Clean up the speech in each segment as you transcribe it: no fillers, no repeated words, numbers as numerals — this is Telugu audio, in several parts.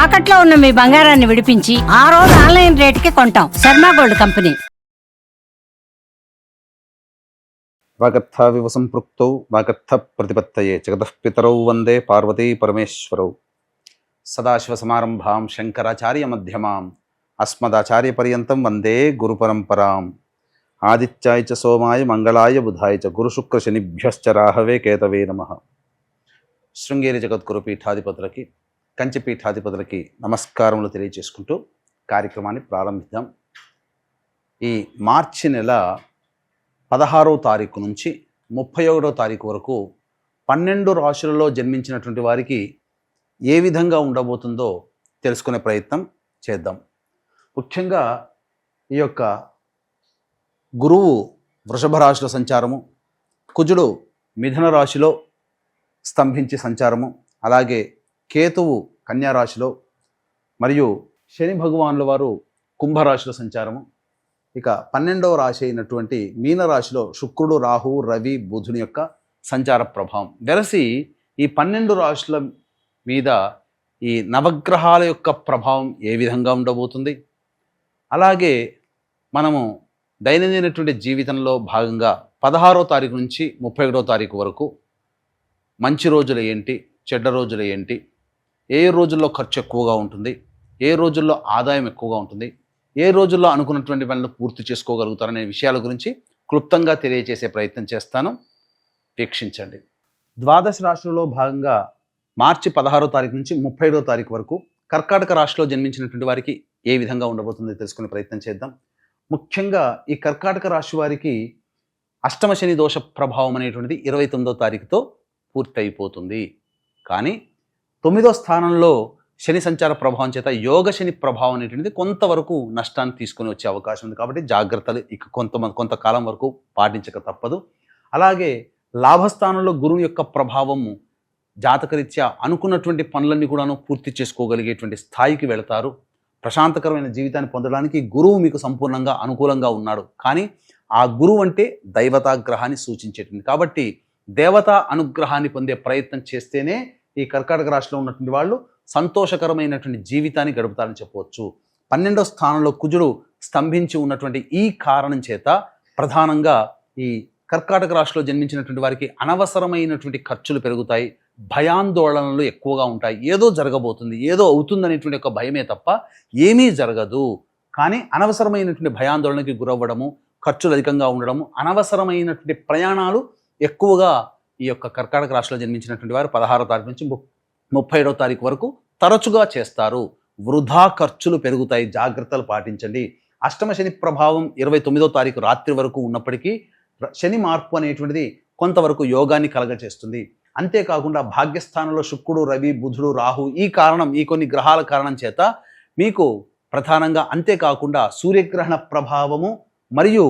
తాకట్లో ఉన్న మీ బంగారాన్ని విడిపించి ఆ రోజు ఆన్లైన్ రేటుకి కొంటాం. Sharma gold company. వాగర్థావివ సంపృక్తౌ వాగర్థ ప్రతిపత్తయే జగతః పితరౌ వందే పార్వతీ పరమేశ్వరౌ. సదాశివసమారంభాం శంకరాచార్య మధ్యమాం అస్మదాచార్య పర్యంతం వందే గురు పరంపరాం. ఆదిత్యాయ చ సోమాయ మంగళాయ బుధాయ చ గురుశుక్ర శనిభ్యశ్చ రాహవే కేతవే నమః. శృంగేరి జగద్గురు పీఠాధిపతులకి, కంచి పీఠాధిపతులకి నమస్కారములు తెలియజేసుకుంటూ కార్యక్రమాన్ని ప్రారంభిద్దాం. ఈ మార్చి నెల 16వ తారీఖు నుంచి 31వ తారీఖు వరకు 12 రాశులలో జన్మించినటువంటి వారికి ఏ విధంగా ఉండబోతుందో తెలుసుకునే ప్రయత్నం చేద్దాం. ముఖ్యంగా ఈ యొక్క గురువు వృషభ రాశిలో సంచారము, కుజుడు మిథున రాశిలో స్తంభించి సంచారము, అలాగే కేతువు కన్యా రాశిలో, మరియు శని భగవానుల వారు కుంభరాశిలో సంచారము. ఇక 12వ రాశి అయినటువంటి మీనరాశిలో శుక్రుడు, రాహువు, రవి, బుధుని యొక్క సంచార ప్రభావం వెరసి ఈ 12 రాశుల మీద ఈ నవగ్రహాల యొక్క ప్రభావం ఏ విధంగా ఉండబోతుంది, అలాగే మనము దైనందినటువంటి జీవితంలో భాగంగా 16వ తారీఖు నుంచి 31వ తారీఖు వరకు మంచి రోజులు ఏంటి, చెడ్డ రోజులు ఏంటి, ఏ రోజుల్లో ఖర్చు ఎక్కువగా ఉంటుంది, ఏ రోజుల్లో ఆదాయం ఎక్కువగా ఉంటుంది, ఏ రోజుల్లో అనుకున్నటువంటి పనులు పూర్తి చేసుకోగలుగుతారనే విషయాల గురించి క్లుప్తంగా తెలియజేసే ప్రయత్నం చేస్తాను. వీక్షించండి. ద్వాదశ రాశులలో భాగంగా మార్చి 16వ తారీఖు నుంచి 31వ తారీఖు వరకు కర్కాటక రాశిలో జన్మించినటువంటి వారికి ఏ విధంగా ఉండబోతుందో తెలుసుకునే ప్రయత్నం చేద్దాం. ముఖ్యంగా ఈ కర్కాటక రాశి వారికి అష్టమ శని దోష ప్రభావం అనేటువంటిది 29వ తారీఖుతో పూర్తి అయిపోతుంది. కానీ 9వ స్థానంలో శని సంచార ప్రభావం చేత యోగ శని ప్రభావం అనేటువంటిది కొంతవరకు నష్టాన్ని తీసుకొని వచ్చే అవకాశం ఉంది. కాబట్టి జాగ్రత్తలు ఇక కొంతకాలం వరకు పాటించక తప్పదు. అలాగే లాభస్థానంలో గురువు యొక్క ప్రభావము జాతకరీత్యా అనుకున్నటువంటి పనులన్నీ కూడాను పూర్తి చేసుకోగలిగేటువంటి స్థాయికి వెళతారు. ప్రశాంతకరమైన జీవితాన్ని పొందడానికి గురువు మీకు సంపూర్ణంగా అనుకూలంగా ఉన్నాడు. కానీ ఆ గురువు అంటే దైవతాగ్రహాన్ని సూచించేటువంటి, కాబట్టి దేవతా అనుగ్రహాన్ని పొందే ప్రయత్నం చేస్తేనే ఈ కర్కాటక రాశిలో ఉన్నటువంటి వాళ్ళు సంతోషకరమైనటువంటి జీవితాన్ని గడుపుతారని చెప్పవచ్చు. 12వ స్థానంలో కుజుడు స్తంభించి ఉన్నటువంటి ఈ కారణం చేత ప్రధానంగా ఈ కర్కాటక రాశిలో జన్మించినటువంటి వారికి అనవసరమైనటువంటి ఖర్చులు పెరుగుతాయి, భయాందోళనలు ఎక్కువగా ఉంటాయి. ఏదో జరగబోతుంది, ఏదో అవుతుందనేటువంటి ఒక భయమే తప్ప ఏమీ జరగదు. కానీ అనవసరమైనటువంటి భయాందోళనకి గురవ్వడము, ఖర్చులు అధికంగా ఉండడము, అనవసరమైనటువంటి ప్రయాణాలు ఎక్కువగా ఈ యొక్క కర్కాటక రాశిలో జన్మించినటువంటి వారు 16వ తారీఖు నుంచి 31వ తారీఖు వరకు తరచుగా చేస్తారు. వృధా ఖర్చులు పెరుగుతాయి, జాగ్రత్తలు పాటించండి. అష్టమ శని ప్రభావం 29వ తారీఖు రాత్రి వరకు ఉన్నప్పటికీ శని మార్పు అనేటువంటిది కొంతవరకు యోగాన్ని కలగచేస్తుంది. అంతేకాకుండా భాగ్యస్థానంలో శుక్రుడు, రవి, బుధుడు, రాహు ఈ కొన్ని గ్రహాల కారణం చేత మీకు ప్రధానంగా, అంతేకాకుండా సూర్యగ్రహణ ప్రభావము మరియు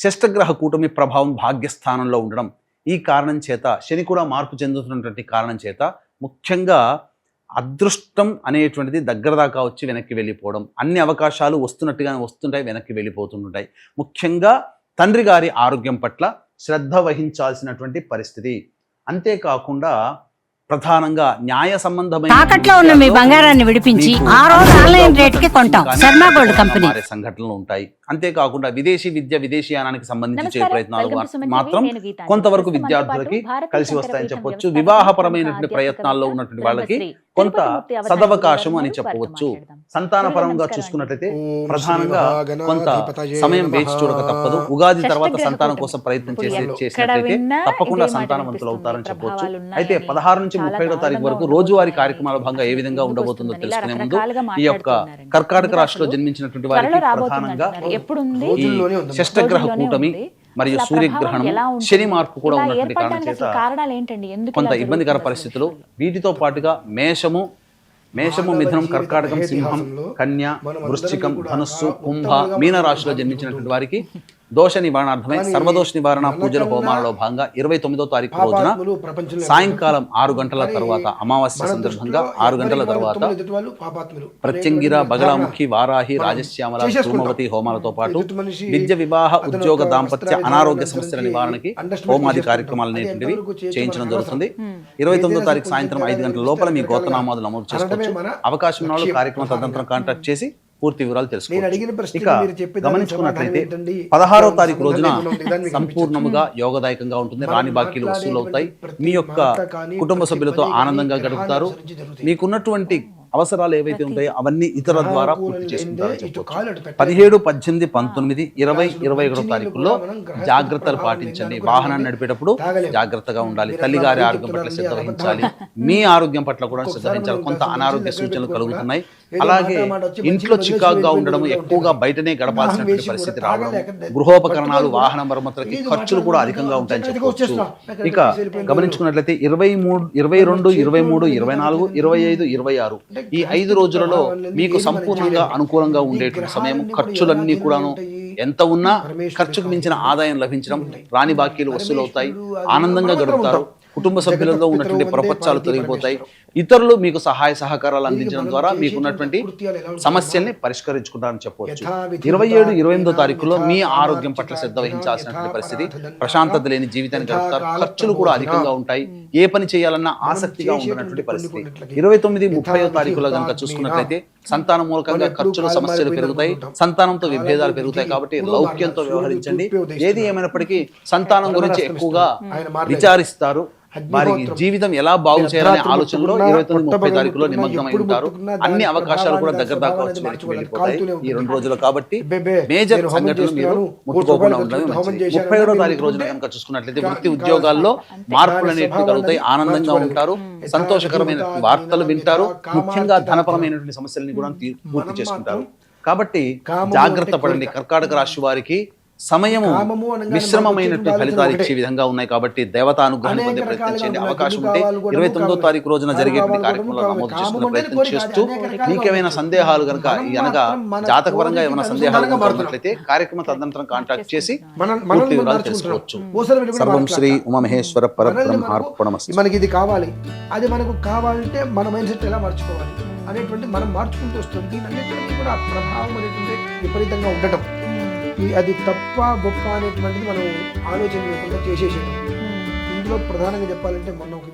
షష్టగ్రహ కూటమి ప్రభావం భాగ్యస్థానంలో ఉండడం, ఈ కారణం చేత శని కూడా మార్పు చెందుతున్నటువంటి కారణం చేత ముఖ్యంగా అదృష్టం అనేటువంటిది దగ్గర దాకా వచ్చి వెనక్కి వెళ్ళిపోవడం, అన్ని అవకాశాలు వస్తున్నట్టుగానే వస్తుంటాయి, వెనక్కి వెళ్ళిపోతుంటాయి. ముఖ్యంగా తండ్రి గారి ఆరోగ్యం పట్ల శ్రద్ధ వహించాల్సినటువంటి పరిస్థితి. అంతేకాకుండా ప్రధానంగా న్యాయ సంబంధమైన తాకట్లో ఉన్న మీ బంగారాన్ని విడిపించి ఆ రోజు ఆన్లైన్ రేటుకి కొంటాం. Sharma gold company. సంఘటనలు ఉంటాయి. అంతేకాకుండా విదేశీ విదేశీయానానికి సంబంధించి ప్రయత్నాలు మాత్రం కొంతవరకు విద్యార్థులకి కలిసి వస్తాయని చెప్పొచ్చు. వివాహపరమైనటువంటి ప్రయత్నాల్లో ఉన్నటువంటి వాళ్ళకి కొంత సదవకాశం అని చెప్పవచ్చు. సంతానపరంగా చూసుకున్నట్లయితే ప్రధానంగా కొంత సమయం వేచి చూడక తప్పదు. ఉగాది తర్వాత సంతానం కోసం ప్రయత్నం చేసినట్లయితే తప్పకుండా సంతానవంతులు అవుతారని చెప్పవచ్చు. అయితే 16 నుంచి 31వ తారీఖు వరకు రోజువారీ కార్యక్రమాల భాగంగా ఏ విధంగా ఉండబోతుందో తెలుసుకునే ముందు ఈ యొక్క కర్కాటక రాశిలో జన్మించినటువంటి వారికి ప్రధానంగా షష్టగ్రహ కూటమి మరియు సూర్యగ్రహణం, శని మార్పు కూడా ఉన్నటువంటి కారణం చేత కొంత ఇబ్బందికర పరిస్థితులు. వీటితో పాటుగా మేషము, మిథునం, కర్కాటకం, సింహం, కన్య, వృశ్చికం, ధనుస్సు, కుంభ, మీన రాశిలో జన్మించినటువంటి వారికి దోష నివారణార్థమై సర్వదోష నివారణ పూజల హోమాలలో భాగంగా 29వ తారీఖు రోజున సాయంకాలం 6 గంటల తర్వాత అమావాస్య సందర్భంగా 6 గంటల తర్వాత ప్రత్యంగిర బగలాముఖి వారాహి రాజశ్యామల ధూమవతి హోమాలతో పాటు విద్య వివాహ ఉద్యోగ దాంపత్య అనారోగ్య సమస్యల నివారణకి హోమాది కార్యక్రమాలు అనేటువంటివి చేయించడం జరుగుతుంది. 29వ తారీఖు సాయంత్రం 5 గంటల లోపల మీ గోత్రనామాలు నమోదు చేసుకోవచ్చు. అవకాశం ఉన్న వాళ్ళు కార్యక్రమం తదనంతరం కాంటాక్ట్ చేసి పూర్తి వివరాలు తెలుసుకోవచ్చు. ఇక గమనించుకున్నట్లయితే 16వ తారీఖు రోజున సంపూర్ణముగా యోగదాయకంగా ఉంటుంది. రాని బాకీలు వసూలు అవుతాయి. మీ యొక్క కుటుంబ సభ్యులతో ఆనందంగా గడుపుతారు. మీకున్నటువంటి అవసరాలు ఏవైతే ఉంటాయో అవన్నీ ఇతరుల ద్వారా పూర్తి చేసుకుంటారని చెప్పవచ్చు. 17, 18, 19, 20, 21 తారీఖుల్లో జాగ్రత్తలు పాటించండి. వాహనాన్ని నడిపేటప్పుడు జాగ్రత్తగా ఉండాలి. తల్లిగారి ఆరోగ్యం పట్ల శ్రద్ధ వహించాలి. మీ ఆరోగ్యం పట్ల కూడా శ్రద్ధ వహించాలి. కొంత అనారోగ్య సూచనలు కలుగుతున్నాయి. అలాగే ఇంట్లో చికాకుగా ఉండడం, ఎక్కువగా బయటనే గడపాల్సినటువంటి పరిస్థితి రావడం, గృహోపకరణాలు వాహన మరమ్మతులకి ఖర్చులు కూడా అధికంగా ఉంటాయని చెప్పవచ్చు. ఇక గమనించుకున్నట్లయితే 23, 22, 23, 24, 25, 26 ఈ 5 రోజులలో మీకు సంపూర్ణంగా అనుకూలంగా ఉండేటువంటి సమయం. ఖర్చులన్నీ కూడాను ఎంత ఉన్నా ఖర్చుకు మించిన ఆదాయం లభించడం, రాని బాకీలు వసూలవుతాయి, ఆనందంగా గడుపుతారు. కుటుంబ సభ్యులలో ఉన్నటువంటి ప్రపంచాలు తొలగిపోతాయి. ఇతరులు మీకు సహాయ సహకారాలు అందించడం ద్వారా మీకున్నటువంటి సమస్యల్ని పరిష్కరించుకుంటారని చెప్పవచ్చు. 27, 28వ తారీఖులో మీ ఆరోగ్యం పట్ల శ్రద్ధ వహించాల్సినటువంటి పరిస్థితి. ప్రశాంతత లేని జీవితాన్ని గడుపుతారు. ఖర్చులు కూడా అధికంగా ఉంటాయి. ఏ పని చేయాలన్నా ఆసక్తిగా ఉన్నటువంటి పరిస్థితి. 29, 30వ తారీఖులో కనుక చూసుకున్నట్లయితే సంతానం మూలకంగా ఖర్చుల సమస్యలు పెరుగుతాయి. సంతానంతో విభేదాలు పెరుగుతాయి. కాబట్టి లౌక్యంతో వ్యవహరించండి. ఏది ఏమైనప్పటికీ సంతానం గురించి ఎక్కువగా విచారిస్తారు. వారికి జీవితం ఎలా బాగు చేయాలనే ఆలోచనలో 29, 30 తారీఖులో నిమగ్నమై ఉంటారు. అన్ని అవకాశాలు కూడా దగ్గర దాకా వచ్చి వెళ్ళిపోతాయి ఈ 2 రోజులు. కాబట్టి మేజర్ సంఘటనలు మీరు ముట్టుకోకుండా ఉండడం మంచిది. 31వ తారీఖు రోజున కనుక చూసుకున్నట్లయితే వృత్తి ఉద్యోగాల్లో మార్పులు అనేవి కలుగుతాయి. ఆనందంగా ఉంటారు. సంతోషకరమైన వార్తలు వింటారు. ముఖ్యంగా ధనపరమైనటువంటి సమస్యలని కూడా పూర్తి చేసుకుంటారు. కాబట్టి జాగ్రత్త పడండి. కర్కాటక రాశి వారికి సమయము మిశ్రమమైనటువంటి ఫలితాలు ఇచ్చే విధంగా ఉన్నాయి. కాబట్టి దేవతా అనుగ్రహాన్ని పొందే ప్రయత్నం చేయండి. అవకాశం ఉంటే 29వ తారీఖు రోజున జరిగేటువంటి కార్యక్రమంలో నమోదు చేసుకునే ప్రయత్నం చేస్తూ మీకేమైనా సందేహాలు కనుక అనగా జాతకపరంగా ఏమైనా సందేహాలు కనుక ఉన్నట్లయితే కార్యక్రమం తదనంతరం కాంటాక్ట్ చేసి పూర్తి వివరాలు తెలుసుకోవచ్చు. సర్వం శ్రీ ఉమామహేశ్వర పరబ్రహ్మార్పణమస్తు. మనకి ఇది కావాలి, అది మనకు కావాలంటే మన మైండ్ సెట్ ఎలా మార్చుకోవాలి అనేటువంటి మనం మార్చుకుంటూ వస్తుంది. దీని అన్నింటినీ కూడా ప్రభావం అనేటువంటి విపరీతంగా ఉండటం, అది తప్ప గొప్ప అనేటువంటిది మనం ఆలోచన లేకుండా చేసేసేయడం. ఇందులో ప్రధానంగా చెప్పాలంటే మొన్న ఒక